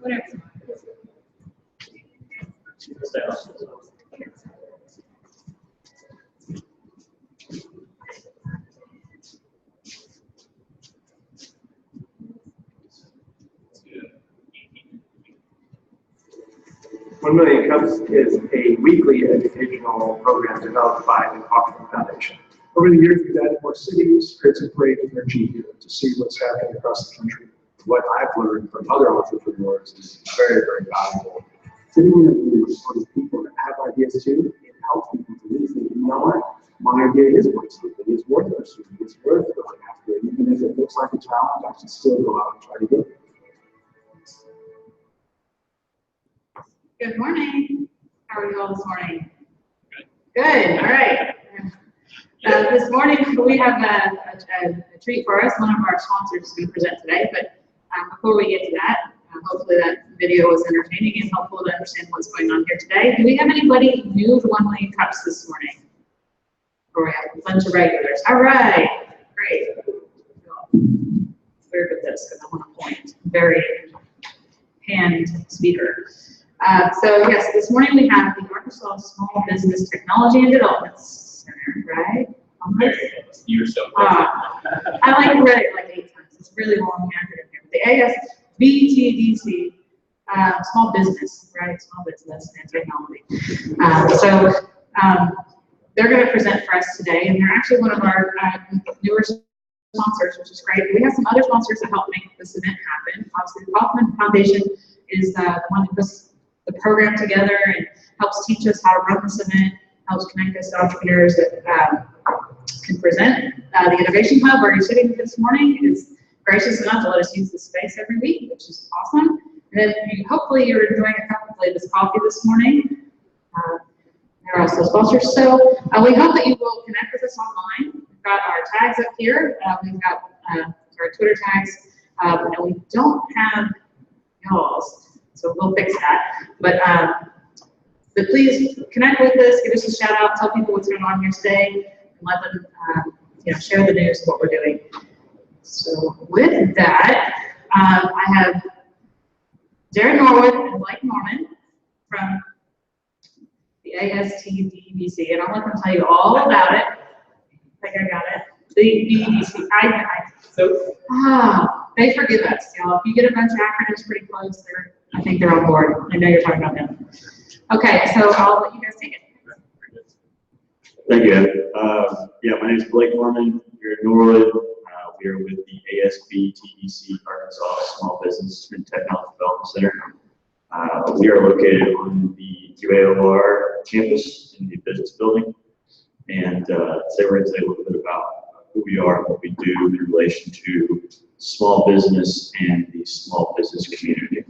Whatever. $1 Million Cups is a weekly educational program developed by the Kaufman Foundation. Over the years, we've added more cities. It's a great energy here to see what's happening across the country. What I've learned from other entrepreneurs is very, very valuable. Sitting in a room for the people that have ideas too, it helps people to really think, you know what, my idea is worth something, it's worth pursuing, it's worth going after it. Even if it looks like a challenge, I should still go out and try to do it. Good morning. How are you all this morning? Good. All right. This morning we have a treat for us. One of our sponsors is going to present today, but before we get to that, hopefully that video was entertaining and helpful to understand what's going on here today. Do we have anybody new to 1 Million Cups this morning? Or we have a bunch of regulars. All right. Great. Weird with this because I want to point. Very hand speaker. So yes, this morning we have the Arkansas Small Business Technology and Development Center, right? You're so I read it like 8 times. It's really long acronym here. The ASBTDC, small business, right? Small business and technology. They're going to present for us today, and they're actually one of our newer sponsors, which is great. We have some other sponsors that help make this event happen. Obviously, the Kaufman Foundation is the one who puts the program together and helps teach us how to run this event, helps connect us to entrepreneurs that can present. The Innovation Hub, where you're sitting this morning, is gracious enough to let us use the space every week, which is awesome. And then hopefully you're enjoying a cup of this coffee this morning. They're also sponsors. So we hope that you will connect with us online. We've got our tags up here. We've got our Twitter tags. And we don't have y'all's. So we'll fix that. But please connect with us, give us a shout out, tell people what's going on here today, and let them share the news of what we're doing. So with that, I have Darren Norwood and Blake Norman from the ASBTDC, and I'll let them tell you all about it. I think I got it. The BDC. They forgive us, y'all. If you get a bunch of acronyms pretty close, I think they're on board. I know you're talking about them. Okay, so I'll let you guys take it. Thank you. My name is Blake Norman. Here in Norwood. We are with the ASBTDC Arkansas Small Business and Technology Development Center. We are located on the UAOR campus in the business building. And today we're going to say a little bit about who we are and what we do in relation to small business and the small business community.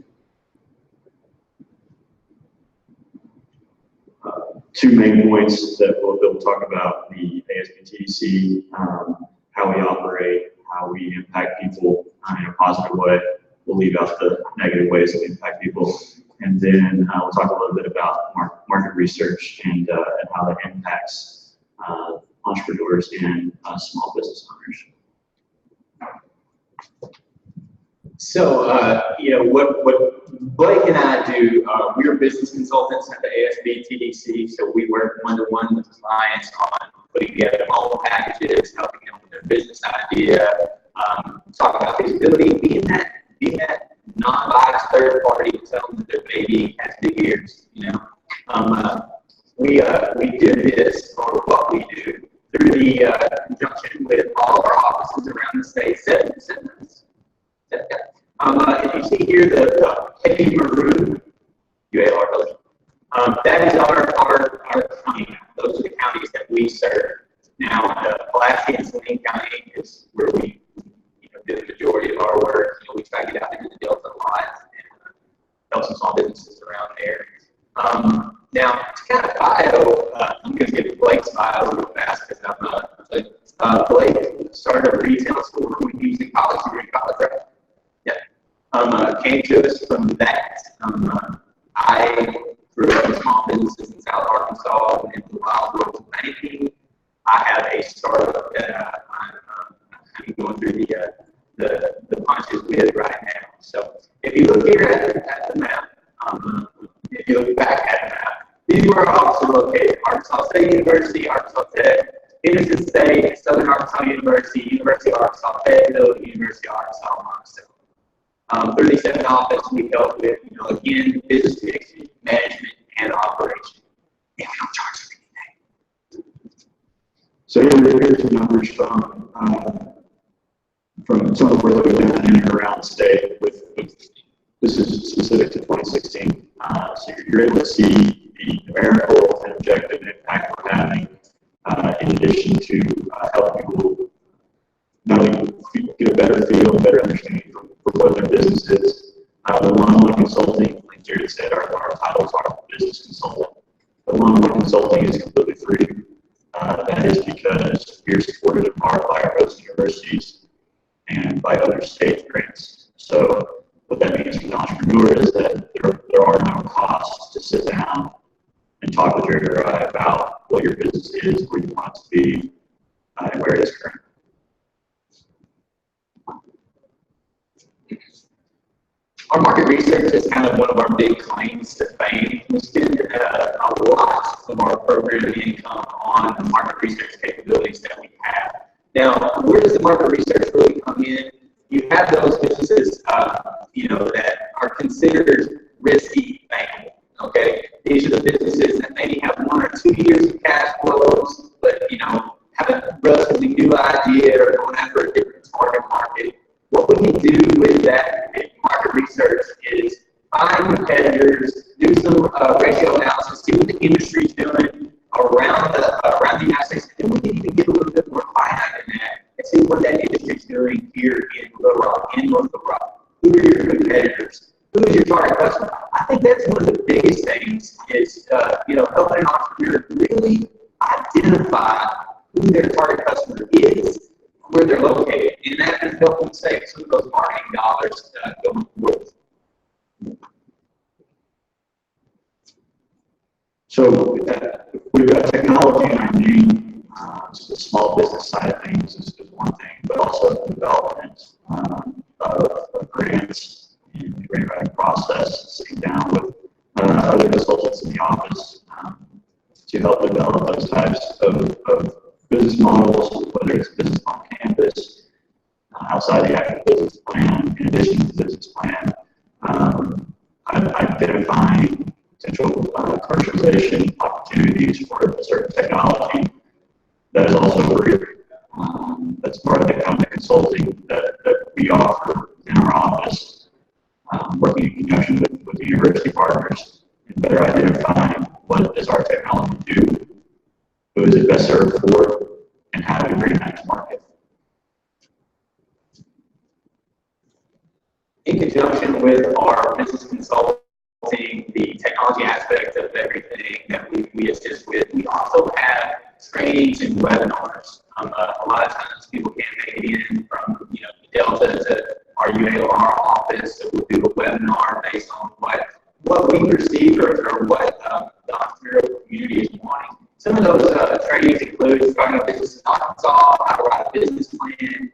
Two main points that we'll talk about: the ASBTDC, how we operate, how we impact people in a positive way. We'll leave out the negative ways that we impact people. And then we'll talk a little bit about market research and how that impacts entrepreneurs and small business owners. So, what Blake and I do, we're business consultants at the ASBTDC, so we work one-to-one with clients on putting together all the packages, helping them with their business idea, talk about feasibility, being that non-biased third party to tell them that their baby has big ears, We do this, or what we do, through the conjunction with all of our offices around the state. If you see here the heavy maroon UAR colors, that is our county. Those are the counties that we serve. Now, Pulaski and Saline County is where we do the majority of our work. We try to get out into the Delta a lot and help some small businesses around there. Now, to kind of bio, I'm going to give Blake's bio real fast because Blake started a retail store when he was in college. You were in college, right? Yeah. Came to us from that. I grew up in small businesses in South Arkansas and in the wild world of banking. I have a startup that I'm going through the punches with right now. So If you look here at the map, if you look back at the map, these were our offices located: Arkansas State University, Arkansas Tech, Henderson State, Southern Arkansas University, University of Arkansas Fayetteville, University of Arkansas Monticello. Through these 7 offices, we help with, again, business management and operation. And we don't charge them anything. So here's the numbers from some of where we've done in and around the state. This is specific to 2016. So you're able to see the numerical and objective impact we're having, in addition to help people not only get a better feel, a better understanding for what their business is. The one-on-one consulting, like Jared said, our titles are business consultant. The one-on-one consulting is completely free. That is because we're supported in part by our host universities and by other state grants. So what that means for the entrepreneur is that there are no costs to sit down and talk with Jared or I about what your business is, where you want it to be, and where it is currently. Our market research is kind of one of our big claims to fame. We spend a lot of our program income on the market research capabilities that we have. Now, where does the market research really come in? You have those businesses, that are considered risky, bankable. Okay, these are the businesses that maybe have 1 or 2 years of cash flows, but have a relatively new idea or going after a different target market. What we can do with that market research is find competitors, do some ratio analysis, see what the industry is doing around the United States, and we can even get a little bit more finite in that and see what that industry is doing here in Little Rock, in North Little Rock. Who are your competitors? Who is your target customer? I think that's one of the biggest things is, helping an entrepreneur really identify who their target customer is, where they're located, and that can help them save some of those marketing dollars going forward. So we've got technology in our name. So the small business side of things is one thing, but also the development of grants and the grant writing process, sitting down with other consultants in the office to help develop those types of business models, whether it's business on campus, outside the actual business plan, in addition to the business plan, identifying potential commercialization opportunities for a certain technology. That is also free. That's part of the kind of consulting that we offer in our office, working in conjunction with the university partners and better identifying what does our technology do, who is it best served for, and how do we bring that to market. In conjunction with our business consulting, the technology aspect of everything that we assist with, we also have trainings and webinars. A lot of times people can't make it in from Delta to our UALR office, so we'll do a webinar based on what we perceive or what the entrepreneurial community is wanting. Some of those trainings include starting a business in Arkansas, how to write a business plan,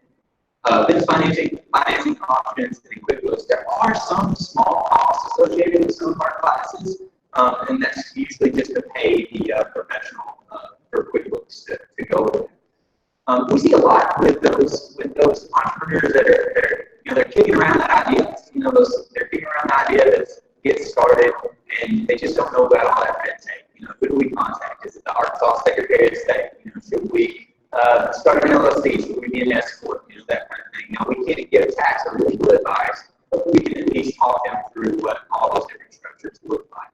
business financing options, and QuickBooks. There are some small costs associated with some of our classes, and that's usually just to pay the professional for QuickBooks to go with it. We see a lot with those entrepreneurs that are they're kicking around that idea. They're kicking around the idea that get started, and they just don't know about all that red tape. Who do we contact? Is it the Arkansas Secretary of State? Should we start an LLC? Should we be an escort? That kind of thing. Now, we can't give tax or legal advice, but we can at least talk them through what all those different structures look like.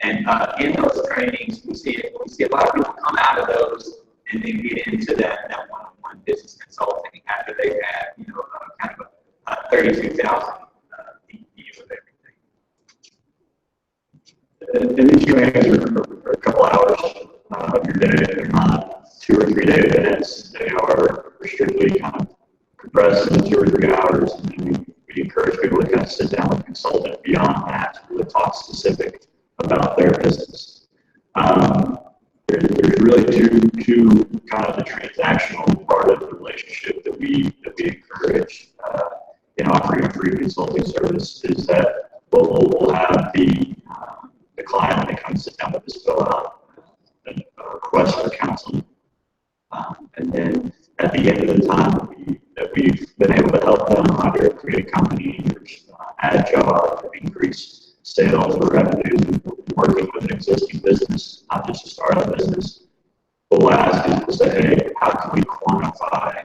And in those trainings, we see a lot of people come out of those and then get into that one-on-one business consulting after they've had kind of a 32,000 view of everything. And these trainings are a couple hours of your day. They're not 2 or 3 day events. They are strictly kind of compressed in 2 or 3 hours. And we encourage people to kind of sit down with a consultant beyond that to really talk specific about their business. There's really two kind of the transactional part of the relationship that we encourage. in offering a free consulting service is that we'll have the client, when they come sit down with us, fill out a request for counseling. And then at the end of the time that we've been able to help them either create a company or add a job, increase sales or revenues, working with an existing business, not just to start a business, we'll ask is to say, hey, how can we quantify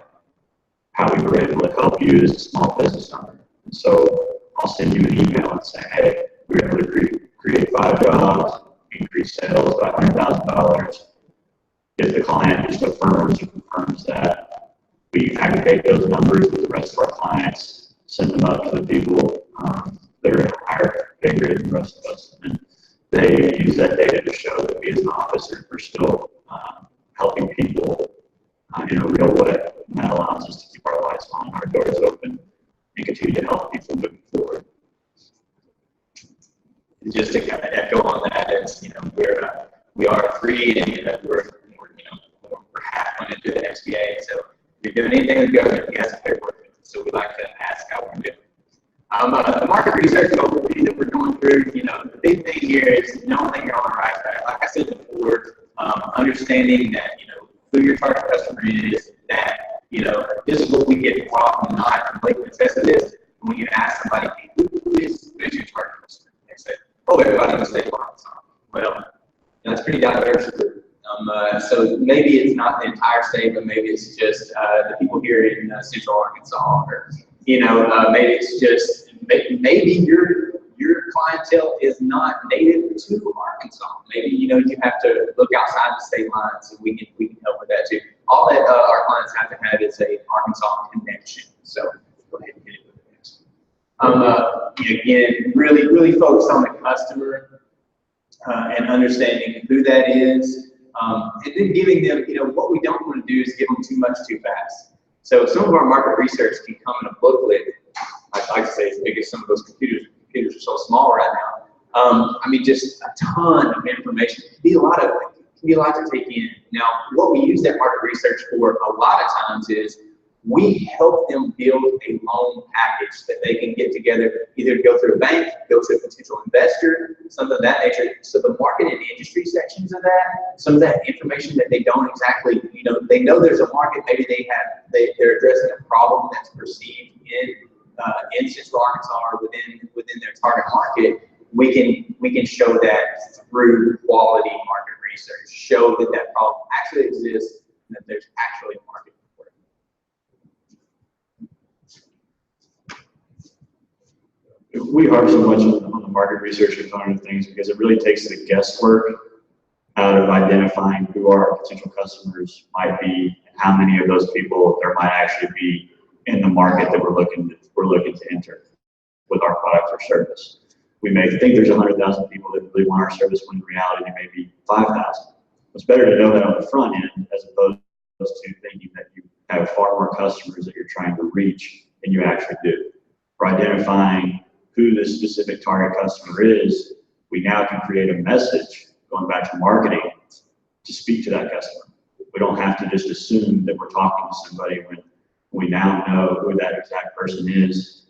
how we were able to help you as a small business owner? And so I'll send you an email and say, hey, we were able to create 5 jobs, increase sales by $100,000. If the client just affirms or confirms that, we aggregate those numbers with the rest of our clients, send them up to the people that are higher pay grade than the rest of us. And they use that data to show that we as an office are still helping people in a real way. And that allows us to keep our lights on, our doors open, and continue to help people moving forward. Just to kind of echo on that, it's, we are free, and we're half funded through the SBA. So if you're doing anything with government, you guys have to work with it. So we like to ask how we're doing. The market research overview that we're going through, the big thing here is knowing that you're on the right track. Like I said before, understanding that, who your target customer is, that, this is what we get wrong, not completely tested this. When you ask somebody, hey, who is your target customer? They say, oh, everybody in the state of Arkansas. Well, that's pretty diverse group. So maybe it's not the entire state, but maybe it's just the people here in Central Arkansas, or maybe it's just maybe your clientele is not native to Arkansas. Maybe you have to look outside the state lines, and we can help with that too. All that our clients have to have is a Arkansas connection. So go ahead and get it with the next. Again, really focus on the customer and understanding who that is. And then giving them, what we don't want to do is give them too much too fast. So some of our market research can come in a booklet. I'd like to say it's big as some of those computers. Computers are so small right now. Just a ton of information. It can be a lot to take in. Now, what we use that market research for a lot of times is we help them build a loan package that they can get together, either to go through a bank, go to a potential investor, something of that nature. So the market and industry sections of that, some of that information that they don't exactly, they know there's a market, maybe they're addressing a problem that's perceived in Central Arkansas or within their target market. We can show that through quality market research, show that problem actually exists and that there's actually a market. We harp so much on the market research component of things because it really takes the guesswork out of identifying who our potential customers might be and how many of those people there might actually be in the market that we're looking to enter with our product or service. We may think there's 100,000 people that really want our service when in reality there may be 5,000. It's better to know that on the front end as opposed to thinking that you have far more customers that you're trying to reach than you actually do. For identifying who this specific target customer is, we now can create a message, going back to marketing, to speak to that customer. We don't have to just assume that we're talking to somebody when we now know who that exact person is,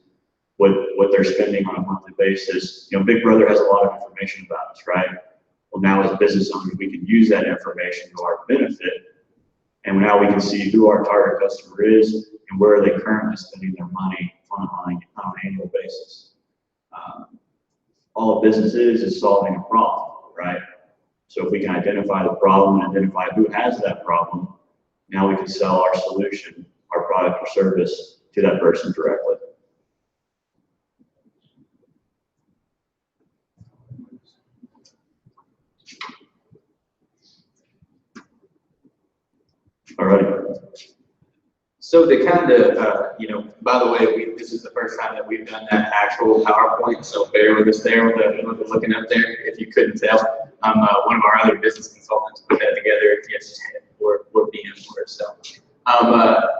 what they're spending on a monthly basis. Big Brother has a lot of information about us, right? Well, now as business owners, we can use that information to our benefit, and now we can see who our target customer is and where are they currently spending their money on an annual basis. All a business is solving a problem, right? So if we can identify the problem and identify who has that problem, now we can sell our solution, our product or service to that person directly. All right. So to kind of, by the way, this is the first time that we've done that actual PowerPoint, so bear with us there with the looking up there, if you couldn't tell. One of our other business consultants put that together yesterday for PM for us. So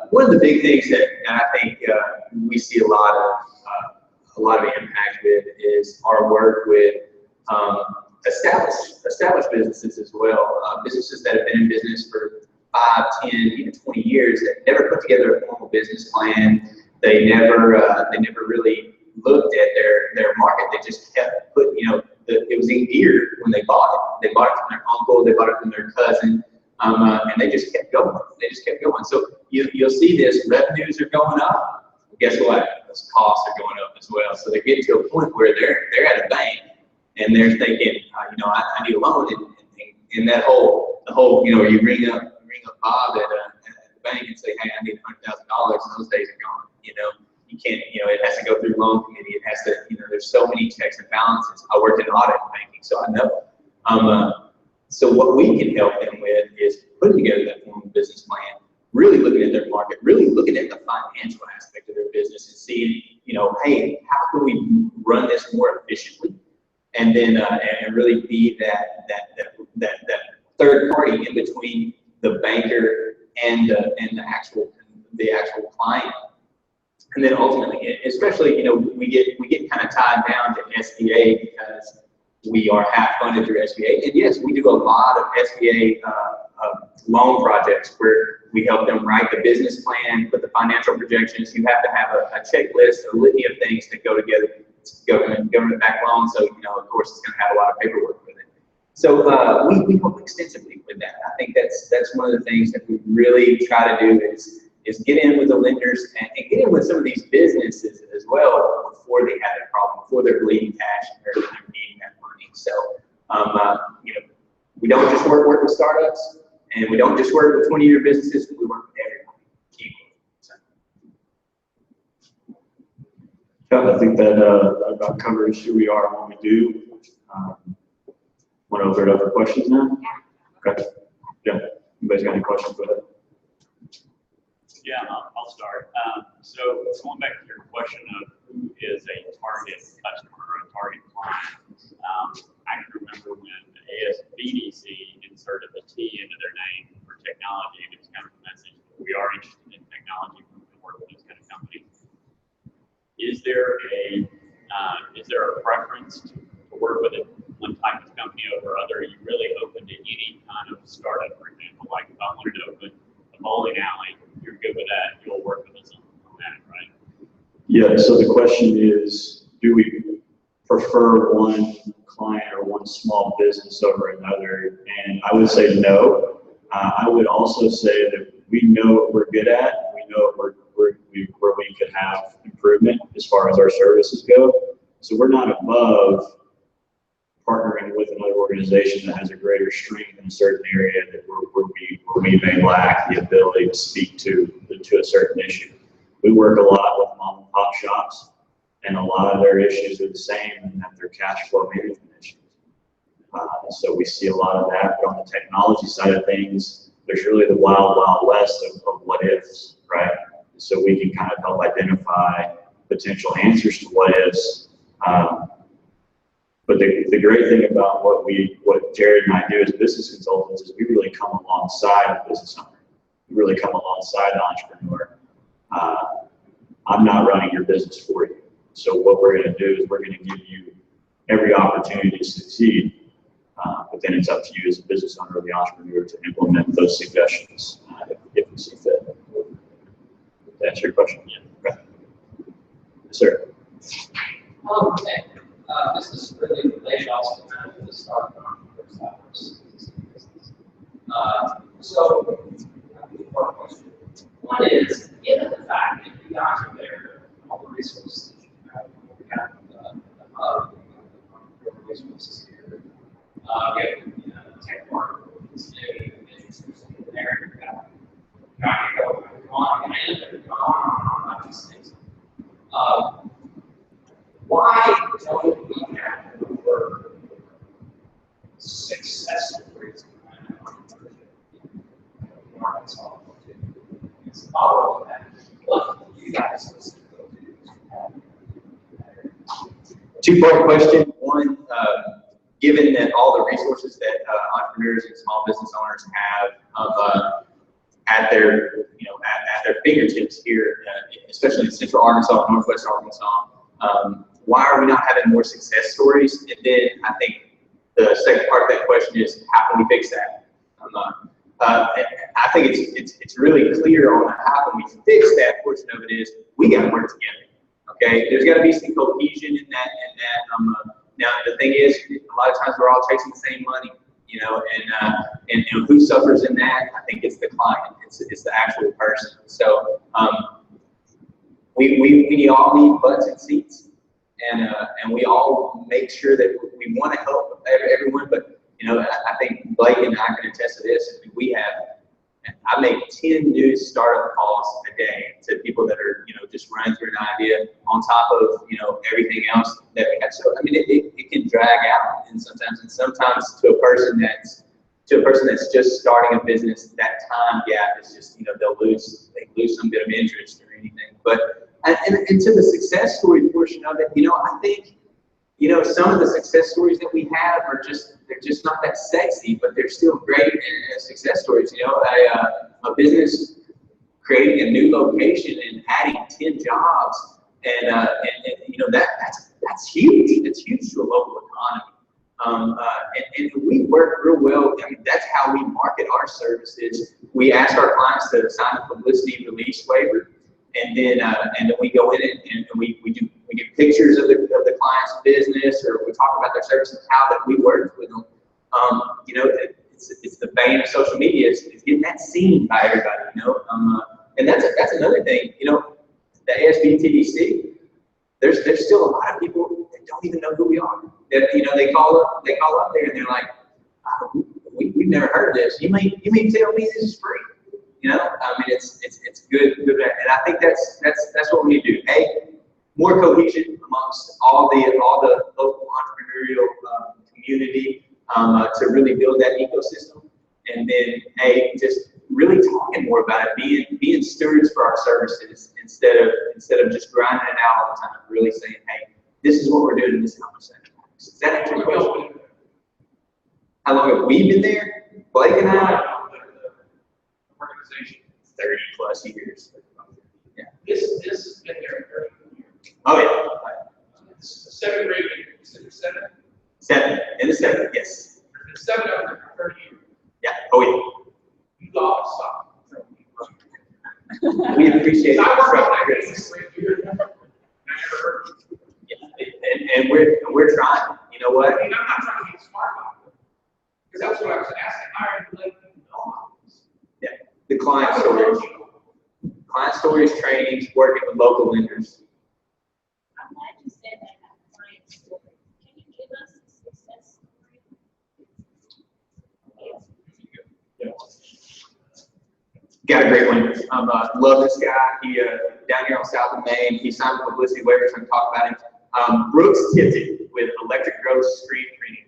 one of the big things that I think we see a lot of impact with is our work with established businesses as well, businesses that have been in business for 5, 10, even 20 years that never put together a formal business plan, they never really looked at their market. They just kept putting, it was in gear when they bought it. They bought it from their uncle, they bought it from their cousin, and they just kept going. They just kept going. So you'll see this, revenues are going up. Guess what? Those costs are going up as well. So they're getting to a point where they're at a bank and they're thinking, I need a loan, and the whole, you ring up Bob at the bank and say, hey, I need $100,000, and those days are gone. You can't, it has to go through loan committee. It has to, there's so many checks and balances. I worked in audit and banking, so I know. So what we can help them with is putting together that formal business plan, really looking at their market, really looking at the financial aspect of their business and seeing, hey, how can we run this more efficiently? And then, and really be that third party in between the banker and the actual client. And then ultimately, especially, we get kind of tied down to SBA because we are half funded through SBA. And yes, we do a lot of SBA loan projects where we help them write the business plan, put the financial projections. You have to have a checklist, a litany of things that go together. It's government-backed loan, so of course it's going to have a lot of paperwork with it. So we help extensively with that. I think that's one of the things that we really try to do is get in with the lenders and get in with some of these businesses as well before they have a problem, before they're bleeding cash and they're needing that money. So we don't just work with startups, and we don't just work with 20-year businesses. We work with everybody. Yeah, I think that about covers who we are and what we do. Want to open it up for questions now? Yeah. Okay. Yeah. Anybody's got any questions? Go ahead. Yeah, I'll start. So going back to your question of who is a target customer or a target client, I can remember when ASBTDC inserted the T into their name for technology, and it was kind of a message that we are interested in technology, we can work with this kind of company. Is there a preference to work with one type of company over other? Are you really open to any kind of startup, for example? Like if I wanted to open a bowling alley, you're good with that, you'll work with us on that, right? Yeah, so the question is, do we prefer one client or one small business over another? And I would say no. I would also say that we know what we're good at. We know where we could have improvement as far as our services go. So we're not above partnering with another organization that has a greater strength in a certain area that where we may lack the ability to speak to a certain issue. We work a lot with mom and pop shops, and a lot of their issues are the same in that they're cash flow management issues. So we see a lot of that, but on the technology side of things, there's really the wild, wild west of what ifs, right? So we can kind of help identify potential answers to what ifs. But the great thing about what Jared and I do as business consultants is we really come alongside the business owner. We really come alongside the entrepreneur. I'm not running your business for you. So what we're going to do is we're going to give you every opportunity to succeed. But then it's up to you as a business owner or the entrepreneur to implement those suggestions if you see fit. To answer your question? Yeah. Okay. Yes, sir. Okay. This is really laid off kind of the start of first hours. So, one question. One is, given the fact that you guys are there, all the resources that you have the hub, resources here, you have tech markets, there, trying to go on and on about these things. Why don't we have over successful rates of Arkansas? It's all of that. What you guys listen to? Two-part question. One, given that all the resources that entrepreneurs and small business owners have at their fingertips here, especially in Central Arkansas, Northwest Arkansas, why are we not having more success stories? And then I think the second part of that question is, how can we fix that? I think it's really clear on how can we fix that portion of it is we got to work together. Okay, there's got to be some cohesion in that. Now the thing is, a lot of times we're all chasing the same money, you know, and who suffers in that? I think it's the client. It's the actual person. So we all need butts and seats, and we all make sure that we want to help everyone. But you know, I think Blake and I can attest to this. I make 10 new startup calls a day to people that are, you know, just running through an idea on top of, you know, everything else that we have. So I mean, it can drag out, and sometimes to a person that's just starting a business, that time gap is just, you know, they lose some bit of interest or anything. But and to the success story portion of it, you know, I think, you know, some of the success stories that we have are they're just not that sexy, but they're still great success stories. You know, a business creating a new location and adding 10 jobs, and you know, that's huge. It's huge to a local economy. And we work real well. I mean, that's how we market our services. We ask our clients to sign a publicity release waiver, and then we go in and we do pictures of the client's business, or we talk about their services, how that we work with them. You know, it's the bane of social media is getting that seen by everybody. You know, and that's another thing. You know, the ASBTDC, there's still a lot of people that don't even know who we are. That, you know, they call up there and they're like, oh, we've never heard of this. You mean tell me this is free? You know, I mean, it's good, and I think that's what we need to do. More cohesion amongst all the local entrepreneurial community to really build that ecosystem, and then just really talking more about it, being stewards for our services instead of just grinding it out all the time. Really saying, hey, this is what we're doing in this conversation. Is that answer your question? How long have we been there? Blake and I. Organization. 30 plus years. Yeah. This has been there 30 years. Oh yeah. This is the seventh grade. Is it the seventh? 7 in the 7, yes. There's been 7 of them for 30 years. Yeah. Oh yeah. You lost some. We appreciate it. I worked on that business for years. I never heard of it. Yeah. And we're trying. You know what? I mean, I'm not trying to be smart about it. Because that's what I was asking. How are you letting people know about this? Yeah. The client stories, trainings, working with local lenders. I'm glad you said that client story. Can you give us a success story? Got a great one. Love this guy. He down here on South of Main. He signed a publicity waiver, so I'm gonna talk about him. Brooks tipped it with electric growth screen printing.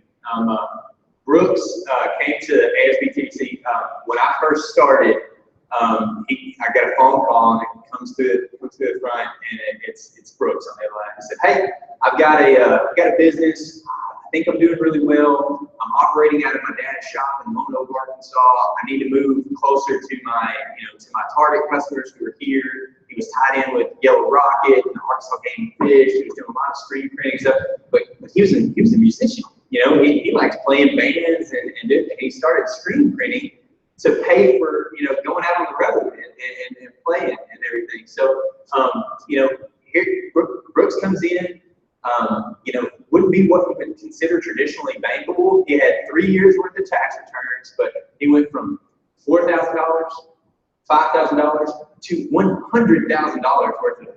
Brooks came to ASBTDC when I first started. I got a phone call and it comes to the front, and it's Brooks on the other line. He said, "Hey, I've got a business. I think I'm doing really well. I'm operating out of my dad's shop in Lone Oak, Arkansas. I need to move closer to my target customers who are here." He was tied in with Yellow Rocket and Arkansas Game and Fish. He was doing a lot of screen printing stuff, but he was a musician. You know, he liked playing bands and he started screen printing to pay for, you know, going out on the road and playing and everything. So, you know, here Brooks comes in, you know, wouldn't be what we would consider traditionally bankable. He had 3 years worth of tax returns, but he went from $4,000, $5,000 to $100,000 worth of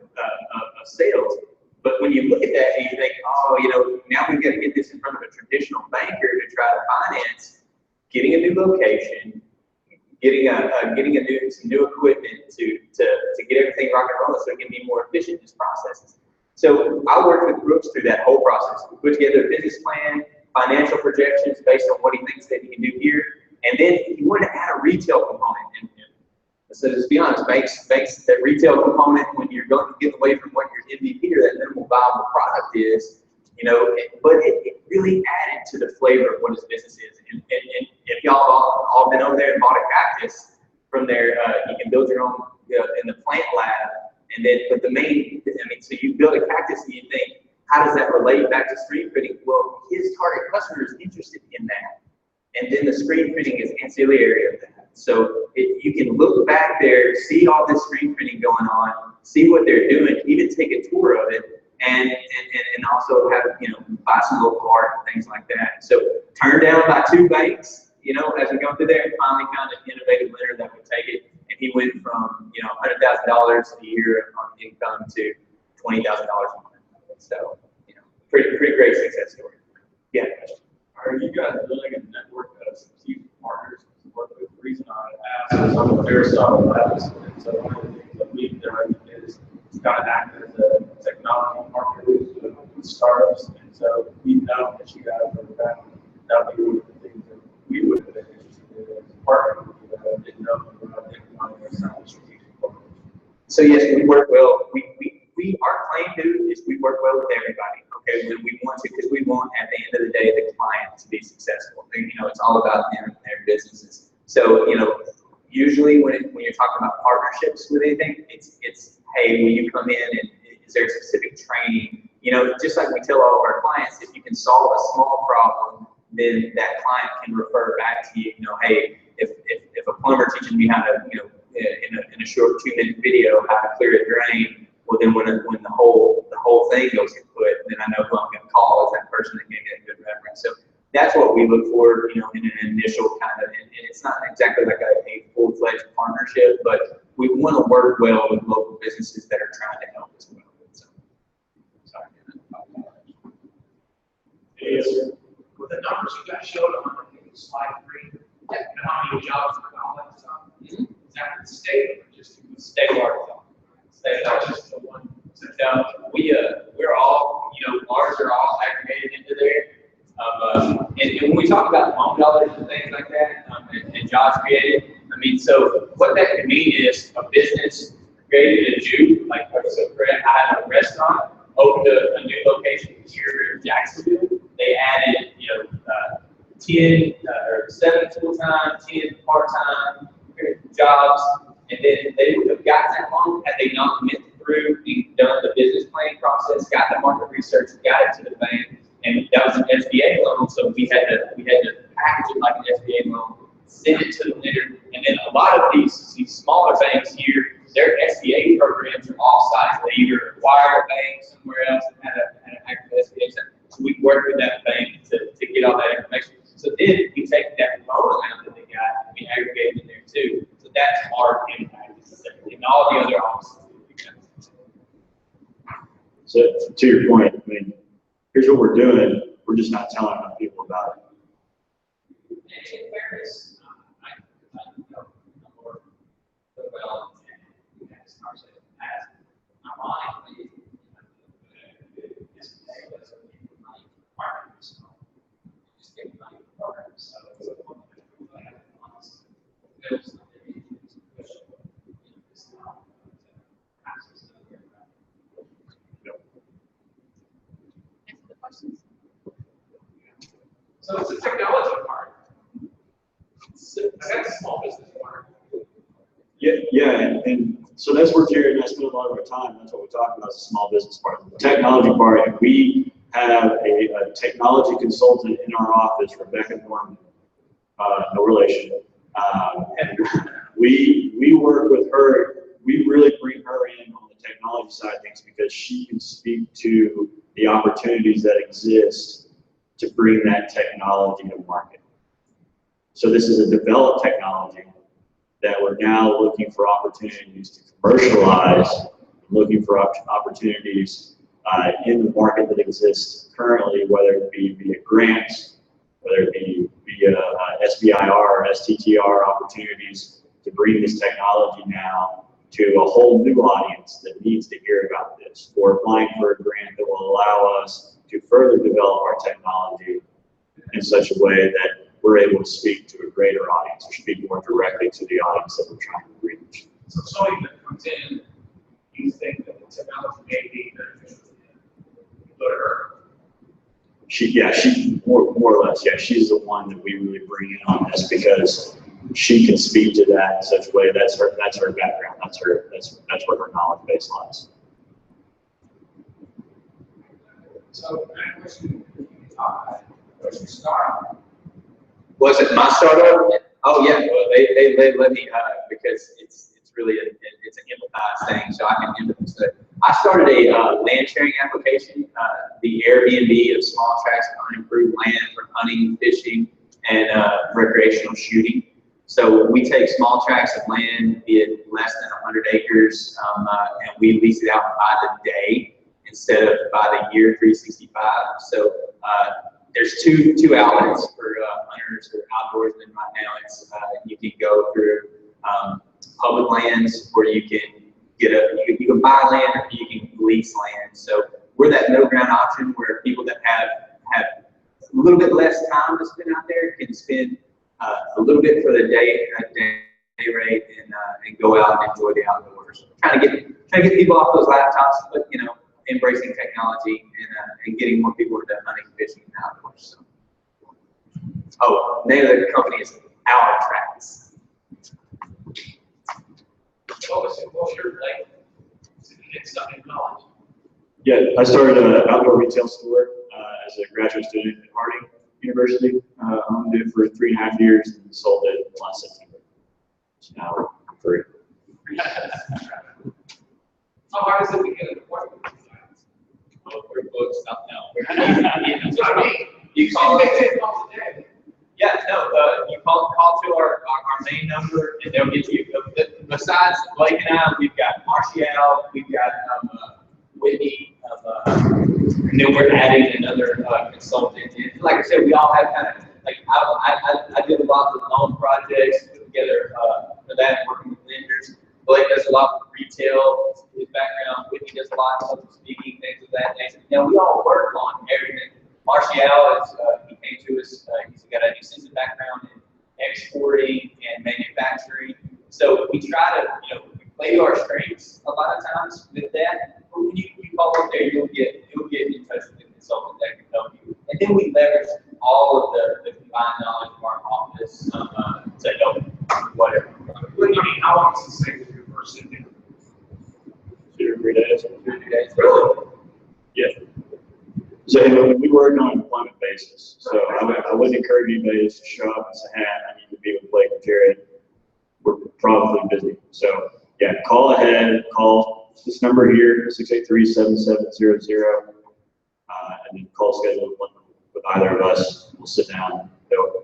sales. But when you look at that and you think, oh, you know, now we've got to get this in front of a traditional banker to try to finance getting a new location, getting some new equipment to get everything rock and rolling so it can be more efficient in its processes. So I worked with Brooks through that whole process. We put together a business plan, financial projections based on what he thinks that he can do here, and then he wanted to add a retail component in. So just be honest, banks that retail component when you're going to get away from what your MVP or that minimal viable product is, you know, but it really added to the flavor of what his business is. And if y'all all been over there and bought a cactus from there, you can build your own in the plant lab. And then, but the main, I mean, so you build a cactus and you think, how does that relate back to screen printing? Well, his target customer is interested in that. And then the screen printing is ancillary of that. So you can look back there, see all this screen printing going on, see what they're doing, even take a tour of it, and also have, buy some local art and things like that. So turned down by 2 banks, as we go through there, and finally found an innovative lender that would take it. And he went from, $100,000 a year on income to $20,000 a month. So, pretty great success story. Yeah. Are you guys building a network of strategic partners to work with? The reason I ask is I'm a Aristotle Labs, and so one of the things that we've done is kind of act as a technology partner with startups, and so we know that you guys are that would be one of the things that we would have been interested in as a partner with you, but I didn't know if we were identifying ourselves as strategic partners. So yes, we work well. Our claim, dude, is we work well with everybody. Okay, when we want to, because we want at the end of the day the client to be successful. It's all about them and their businesses. So usually when you're talking about partnerships with anything, it's hey, will you come in and is there specific training? Just like we tell all of our clients, if you can solve a small problem, then that client can refer back to you. Hey, if a plumber teaching me how to, in a short 2-minute video how to clear a drain, well then when the whole thing goes kaput, then I know who I'm going to call is that person that gave me a good reference. So that's what we look for, in an initial kind of, and it's not exactly like a full-fledged partnership, but we want to work well with local businesses that are trying to help as well. So, sorry. Yes, sir. With the numbers you guys showed on slide 3, and how many jobs are all that stuff, is that the state or just Statewide. not just the one? No, we're all, ours are all aggregated into there. And when we talk about home dollars and things like that, and jobs created, so what that could mean is a business created a juke, like so I had a restaurant, opened a new location here in Jacksonville. They added, 10 or 7 full-time, 10 part-time jobs, and then they would have gotten that loan had they not went through and done the business planning process, got the market research, got it to the bank, and that was an SBA loan. So we had to package it like an SBA loan, send it to the lender, and then a lot of these smaller banks here, their SBA programs are off-site. They either acquire a bank somewhere else and had an active SBA center. So we worked with that bank to get all that information. So then we take that loan amount that they got and we aggregate it in there too. So that's our impact. And all the other offices. So to your point, here's what we're doing. We're just not telling enough people about it. In fairness, I know more well and as conversation has. Ironically, this was money partners. Just getting money partners. So it's a one that have honest bills. So it's a technology part. That's a small business part. Yeah, and so that's where Jared and I spend a lot of our time. That's what we talk about, is the small business part. The technology part, and we have a technology consultant in our office, Rebecca Norman, no relation. And we work with her. We really bring her in on the technology side of things because she can speak to the opportunities that exist to bring that technology to market. So this is a developed technology that we're now looking for opportunities to commercialize, looking for opportunities in the market that exists currently, whether it be via grants, whether it be via SBIR or STTR opportunities to bring this technology now to a whole new audience that needs to hear about this, or applying for a grant that will allow us to further develop our technology in such a way that we're able to speak to a greater audience, or speak more directly to the audience that we're trying to reach. So somebody that comes in, you think that the technology may be beneficial to them. Go to her. She more or less, she's the one that we really bring in on this because she can speak to that in such a way. That's her background. That's where her knowledge base lies. So, where's your startup? Was it my startup? Oh yeah, well, they let me, because it's really it's an empathized thing, so I can empathize. So I started a land sharing application, the Airbnb of small tracts of unimproved land for hunting, fishing, and recreational shooting. So we take small tracts of land, be it less than 100 acres, and we lease it out by the day instead of by the year, 365. So there's two outlets for hunters or outdoorsmen right now. It's you can go through public lands where you can you can buy land or you can lease land. So we're that middle ground option where people that have a little bit less time to spend out there can spend a little bit for the day rate and go out and enjoy the outdoors. Trying to get people off those laptops, but you know, embracing technology and getting more people into hunting, fishing, and outdoors. So. Oh, the name of the company is Our Tracks. What's your like? To get something in college. Yeah, I started an outdoor retail store as a graduate student at Harding University. Owned it for 3.5 years and sold it last September. So now I'm free. How hard is it to get an appointment? Oh, free books, not now. That's what I mean. You call make it. 10 calls a day. Yeah, no, you call to our main number and they'll get you. Besides Blake and I, we've got Marcial, we've got Whitney, and then we're adding another consultant. And like I said, we all have kind of like I did a lot of loan projects put together for that, working with lenders. Blake does a lot with retail, his background. Whitney does a lot of public speaking, things of that nature. Now we all work on everything. Marcial is he came to us. He's got an extensive background in exporting and manufacturing. So we try to, we play to our strengths a lot of times with that. But when you call up there, you'll get in touch with a consultant that can help you. And then we leverage all of the combined knowledge of our office to help whatever. How long does it take your first interview? 2 or 3 days. 2 or 3 days. Really? Yeah. So we work on an employment basis. So I wouldn't encourage anybody to show up and say, hey, I need to be with Blake and Jared. We're probably busy. So yeah, call ahead, call this number here, 683-7700, and then call schedule with either of us. We'll sit down the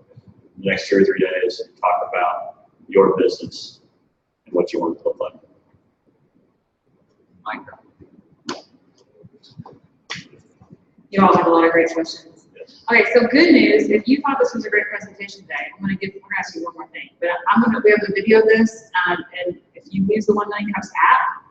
next 2 or 3 days and talk about your business and what you want it to look like. You all have a lot of great questions. Okay, so good news. If you thought this was a great presentation today, we're going to ask you one more thing. But we have the video of this, and if you use the One Million Cups app,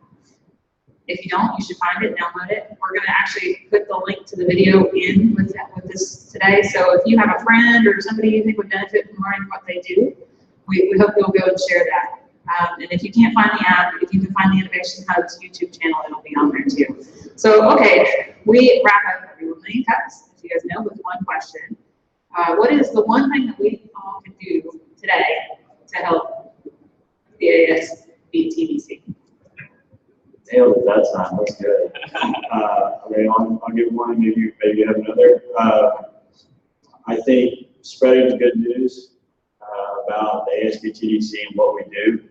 if you don't, you should find it, download it. We're going to actually put the link to the video in with this today. So if you have a friend or somebody you think would benefit from learning what they do, we hope you'll go and share that. And if you can't find the app, if you can find the Innovation Hub's YouTube channel, it'll be on there too. So, okay, we wrap up every 1 million cups, as you guys know, with one question. What is the one thing that we all can do today to help the ASBTDC? Nailed it that time. That's good. Okay, I'll give one. Maybe you have another. I think spreading the good news about the ASBTDC and what we do.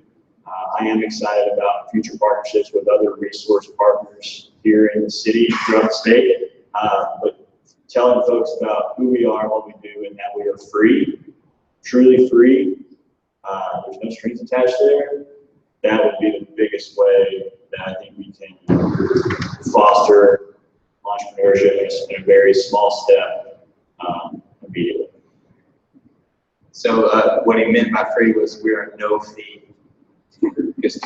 I am excited about future partnerships with other resource partners here in the city, throughout the state. But telling folks about who we are, what we do, and that we are free, truly free. There's no strings attached there. That would be the biggest way that I think we can foster entrepreneurship in a very small step immediately. So what he meant by free was we're a no fee. Because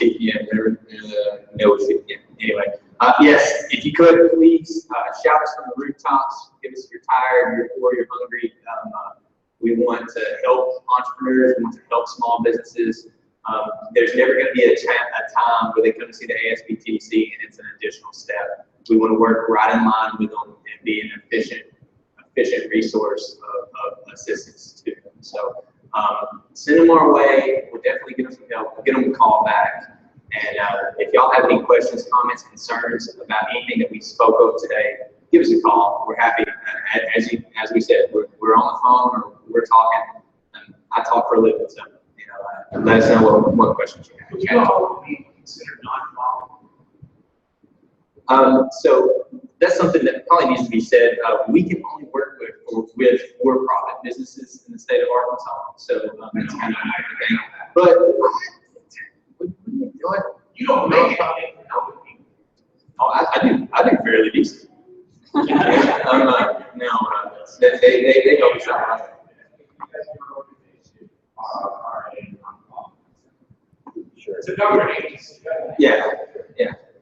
no fee. Yeah. Anyway, yes, if you could please shout us from the rooftops. Give us if you're tired, you're poor, you're hungry. We want to help entrepreneurs. We want to help small businesses. There's never going to be a time where they come to see the ASBTDC and it's an additional step. We want to work right in line with them and be an efficient resource of assistance to them. So send them our way. We'll definitely get them some help. We'll get them a call back. And if y'all have any questions, comments, concerns about anything that we spoke of today, give us a call. We're happy. As we said, we're on the phone or we're talking. And I talk for a living. So let us know what questions you have. Would you all be considered non-profit? So that's something that probably needs to be said. We can only work with for-profit businesses in the state of Arkansas. So that's kind of a thing. But You don't make anything from helping people. oh, I do fairly decent. No, they help us out. It's a government agency. Yeah.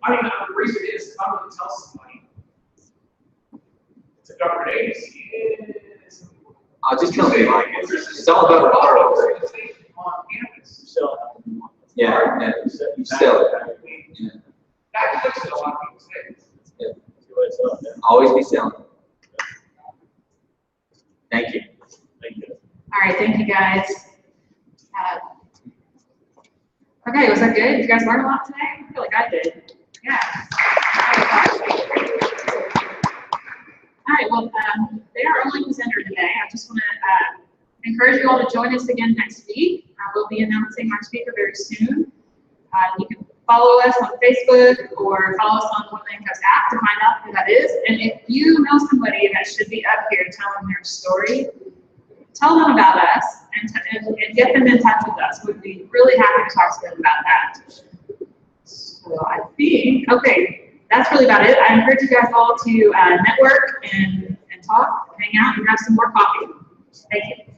I mean, the reason is, if I'm gonna tell somebody, it's a government agency, it's. I'll just tell them like it's all about referrals. Organization on campus. Yeah. You sell it. Yeah. That puts it a lot of people's heads. Always be selling. Thank you. All right, thank you guys. Okay, was that good? Did you guys learn a lot today? I feel like I did. Yeah. All right, well, they are our only presenter today. I just want to encourage you all to join us again next week. We'll be announcing our speaker very soon. You can follow us on Facebook or follow us on One Land Coast app to find out who that is. And if you know somebody that should be up here telling their story, tell them about us and get them in touch with us. We'd be really happy to talk to them about that. So I think, okay, that's really about it. I encourage you guys all to network and talk, hang out, and grab some more coffee. Thank you.